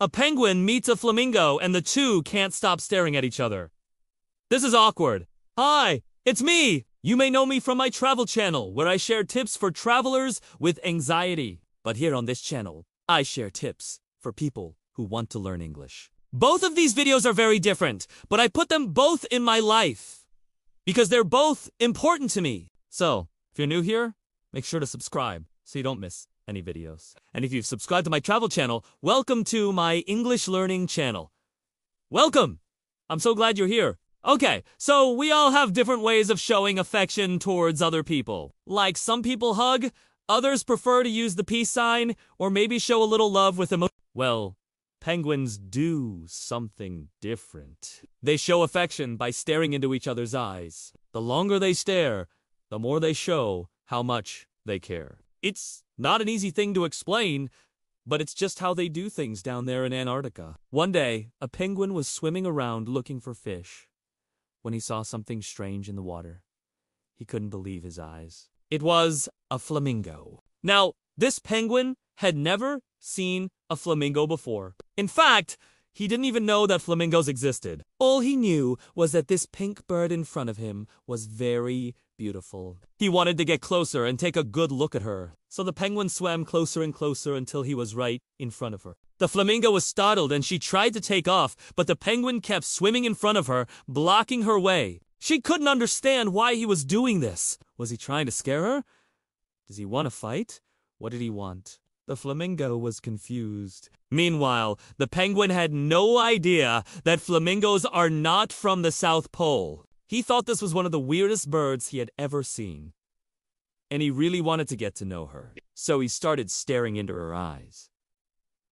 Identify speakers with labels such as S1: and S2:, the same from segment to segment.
S1: A penguin meets a flamingo and the two can't stop staring at each other. This is awkward. Hi, it's me! You may know me from my travel channel, where I share tips for travelers with anxiety. But here on this channel, I share tips for people who want to learn English. Both of these videos are very different, but I put them both in my life because they're both important to me. So, if you're new here, make sure to subscribe so you don't miss any videos. And if you've subscribed to my travel channel, welcome to my English learning channel. Welcome! I'm so glad you're here. Okay, so we all have different ways of showing affection towards other people. Like some people hug, others prefer to use the peace sign, or maybe show a little love with emotion. Well, penguins do something different. They show affection by staring into each other's eyes. The longer they stare, the more they show how much they care. It's not an easy thing to explain, but it's just how they do things down there in Antarctica. One day, a penguin was swimming around looking for fish when he saw something strange in the water. He couldn't believe his eyes. It was a flamingo. Now, this penguin had never seen a flamingo before. In fact, he didn't even know that flamingos existed. All he knew was that this pink bird in front of him was very beautiful. He wanted to get closer and take a good look at her. So the penguin swam closer and closer until he was right in front of her. The flamingo was startled and she tried to take off, but the penguin kept swimming in front of her, blocking her way. She couldn't understand why he was doing this. Was he trying to scare her? Does he want to fight? What did he want? The flamingo was confused. Meanwhile, the penguin had no idea that flamingos are not from the South Pole. He thought this was one of the weirdest birds he had ever seen. And he really wanted to get to know her. So he started staring into her eyes.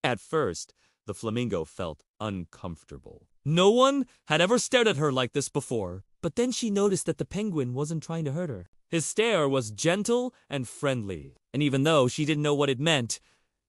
S1: At first, the flamingo felt uncomfortable. No one had ever stared at her like this before. But then she noticed that the penguin wasn't trying to hurt her. His stare was gentle and friendly. And even though she didn't know what it meant,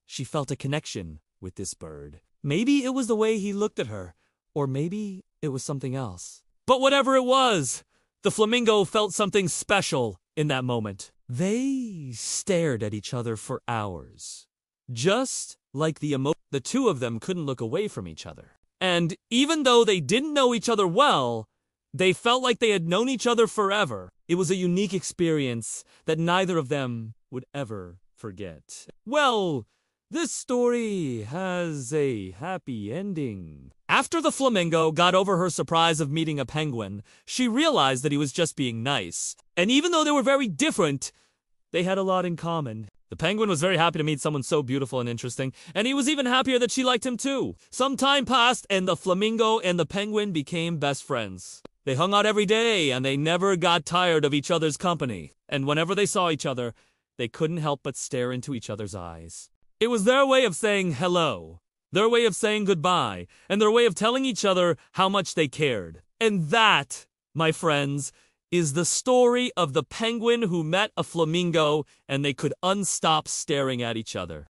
S1: she felt a connection with this bird. Maybe it was the way he looked at her, or maybe it was something else. But whatever it was, the flamingo felt something special in that moment. They stared at each other for hours. Just like the two of them couldn't look away from each other. And even though they didn't know each other well, they felt like they had known each other forever. It was a unique experience that neither of them would ever forget. Well, this story has a happy ending. After the flamingo got over her surprise of meeting a penguin, she realized that he was just being nice. And even though they were very different, they had a lot in common. The penguin was very happy to meet someone so beautiful and interesting, and he was even happier that she liked him too. Some time passed, and the flamingo and the penguin became best friends. They hung out every day, and they never got tired of each other's company. And whenever they saw each other, they couldn't help but stare into each other's eyes. It was their way of saying hello, their way of saying goodbye, and their way of telling each other how much they cared. And that, my friends, is the story of the penguin who met a flamingo and they could unstop staring at each other.